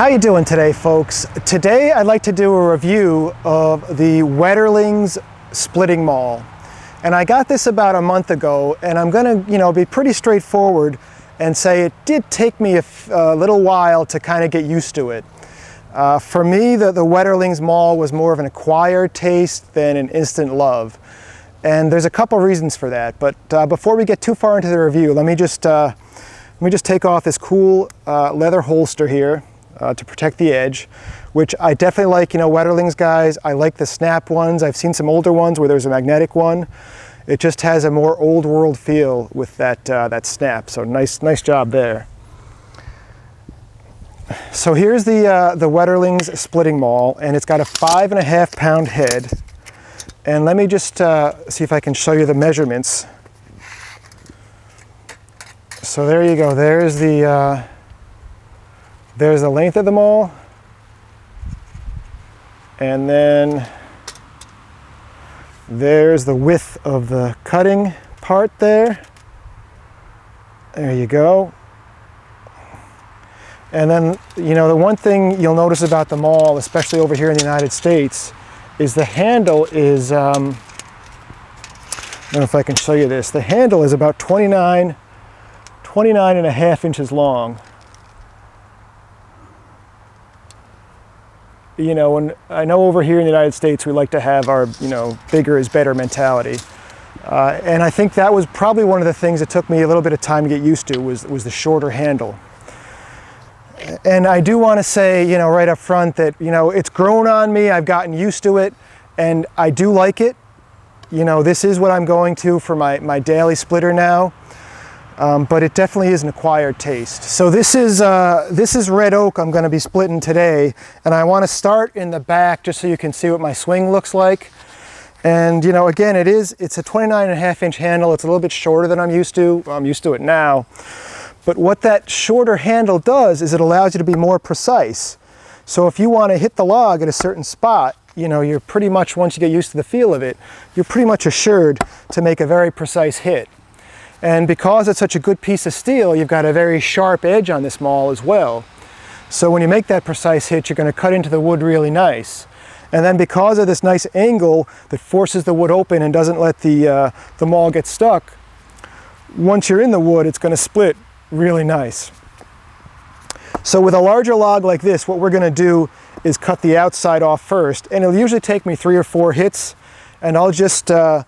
How you doing today, folks? Today I'd like to do a review of the Wetterlings Splitting Maul. And I got this about a month ago, and I'm gonna, be pretty straightforward and say it did take me a little while to kind of get used to it. For me, the Wetterlings Maul was more of an acquired taste than an instant love. And there's a couple reasons for that, but before we get too far into the review, let me just take off this cool leather holster here to protect the edge, which I definitely like. Wetterlings guys, I like the snap ones. I've seen some older ones where there's a magnetic one. It just has a more old world feel with that snap, so nice job there. So here's the Wetterlings Splitting Maul, and it's got a 5.5 pound head. And let me just see if I can show you the measurements. So there you go. There's the length of the maul, and then there's the width of the cutting part there. There you go. And then, the one thing you'll notice about the maul, especially over here in the United States, is the handle is, I don't know if I can show you this, the handle is about 29 and a half inches long. And I know over here in the United States we like to have our, bigger is better mentality. And I think that was probably one of the things that took me a little bit of time to get used to was the shorter handle. And I do want to say, right up front that, it's grown on me. I've gotten used to it, and I do like it. This is what I'm going to for my daily splitter now. But it definitely is an acquired taste. So this is red oak I'm going to be splitting today, and I want to start in the back just so you can see what my swing looks like. And again, it's a 29.5 inch handle. It's a little bit shorter than I'm used to. I'm used to it now. But what that shorter handle does is it allows you to be more precise. So if you want to hit the log at a certain spot, you're pretty much, once you get used to the feel of it, you're pretty much assured to make a very precise hit. And because it's such a good piece of steel, you've got a very sharp edge on this maul as well. So when you make that precise hit, you're going to cut into the wood really nice. And then because of this nice angle that forces the wood open and doesn't let the maul get stuck, once you're in the wood, it's going to split really nice. So with a larger log like this, what we're going to do is cut the outside off first. And it'll usually take me 3 or 4 hits. And I'll just, I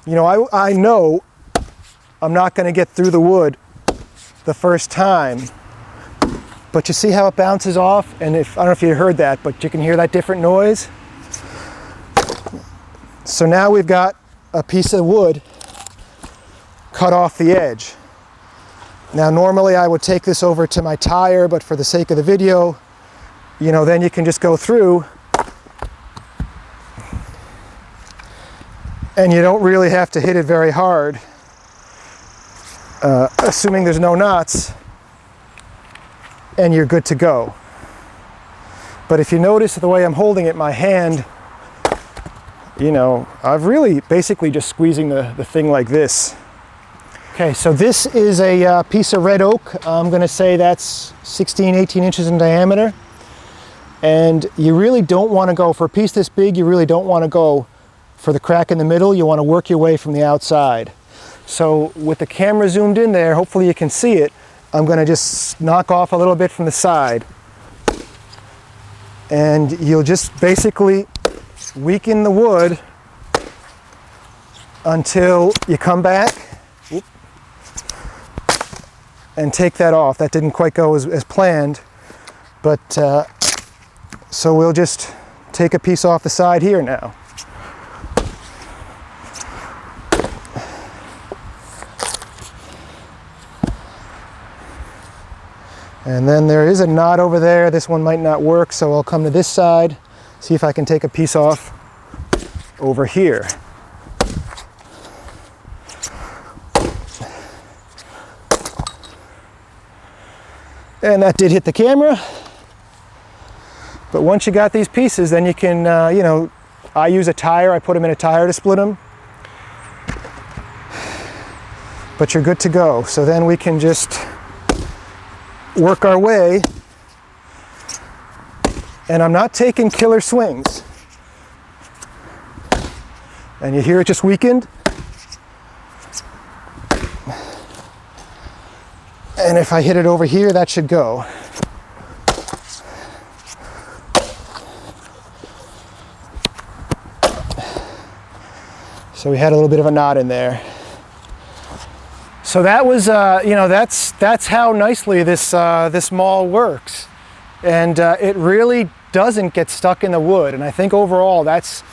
know I'm not going to get through the wood the first time, but you see how it bounces off? And I don't know if you heard that, but you can hear that different noise. So now we've got a piece of wood cut off the edge. Now normally I would take this over to my tire, but for the sake of the video, then you can just go through and you don't really have to hit it very hard. Assuming there's no knots, and you're good to go. But if you notice the way I'm holding it, my hand, I've really basically just squeezing the thing like this. Okay, so this is a piece of red oak. I'm going to say that's 16, 18 inches in diameter. And you really don't want to go, for a piece this big, you really don't want to go for the crack in the middle. You want to work your way from the outside. So with the camera zoomed in there, hopefully you can see it. I'm going to just knock off a little bit from the side. And you'll just basically weaken the wood until you come back and take that off. That didn't quite go as planned, but so we'll just take a piece off the side here now. And then there is a knot over there. This one might not work, so I'll come to this side, see if I can take a piece off over here. And that did hit the camera. But once you got these pieces, then you can, I use a tire. I put them in a tire to split them. But you're good to go. So then we can just work our way And I'm not taking killer swings. And you hear it just weakened. And if I hit it over here, that should go. So we had a little bit of a knot in there. So that was, you know, that's how nicely this maul works. And it really doesn't get stuck in the wood. And I think overall, that's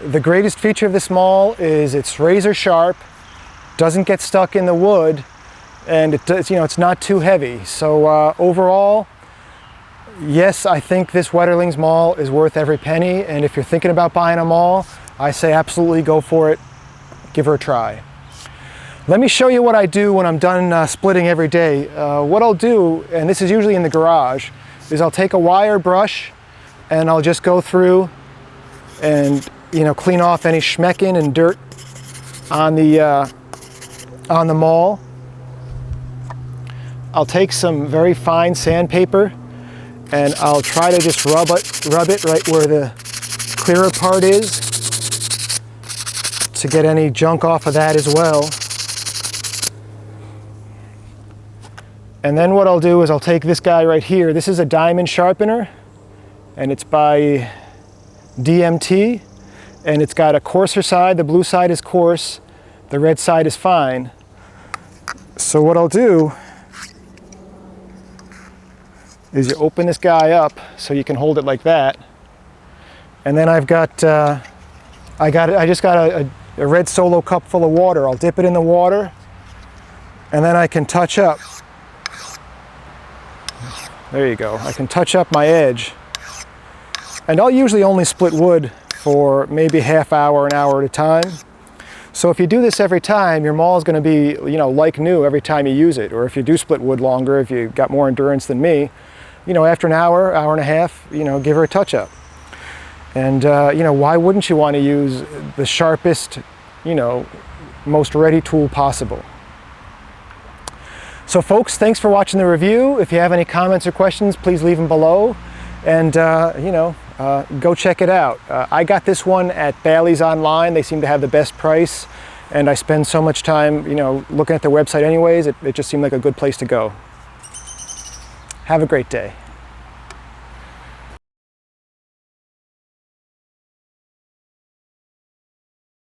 the greatest feature of this maul is it's razor sharp, doesn't get stuck in the wood, and it does, you know, it's not too heavy. So overall, yes, I think this Wetterlings maul is worth every penny. And if you're thinking about buying a maul, I say absolutely go for it. Give her a try. Let me show you what I do when I'm done splitting every day. What I'll do, and this is usually in the garage, is I'll take a wire brush and I'll just go through and, you know, clean off any schmecking and dirt on the maul. I'll take some very fine sandpaper and I'll try to just rub it right where the clearer part is to get any junk off of that as well. And then what I'll do is I'll take this guy right here. This is a diamond sharpener, and it's by DMT, and it's got a coarser side. The blue side is coarse, the red side is fine. So what I'll do is you open this guy up so you can hold it like that. And then I've got, I just got a red Solo cup full of water. I'll dip it in the water, and then I can touch up. There you go. I can touch up my edge. And I'll usually only split wood for maybe half hour, an hour at a time. So if you do this every time, your maul is going to be, you know, like new every time you use it. Or if you do split wood longer, if you've got more endurance than me, you know, after an hour, hour and a half, you know, give her a touch up. And, you know, why wouldn't you want to use the sharpest, you know, most ready tool possible? So folks, thanks for watching the review. If you have any comments or questions, please leave them below. And, you know, go check it out. I got this one at Bailey's online. They seem to have the best price. And I spend so much time, you know, looking at their website anyways. It just seemed like a good place to go. Have a great day.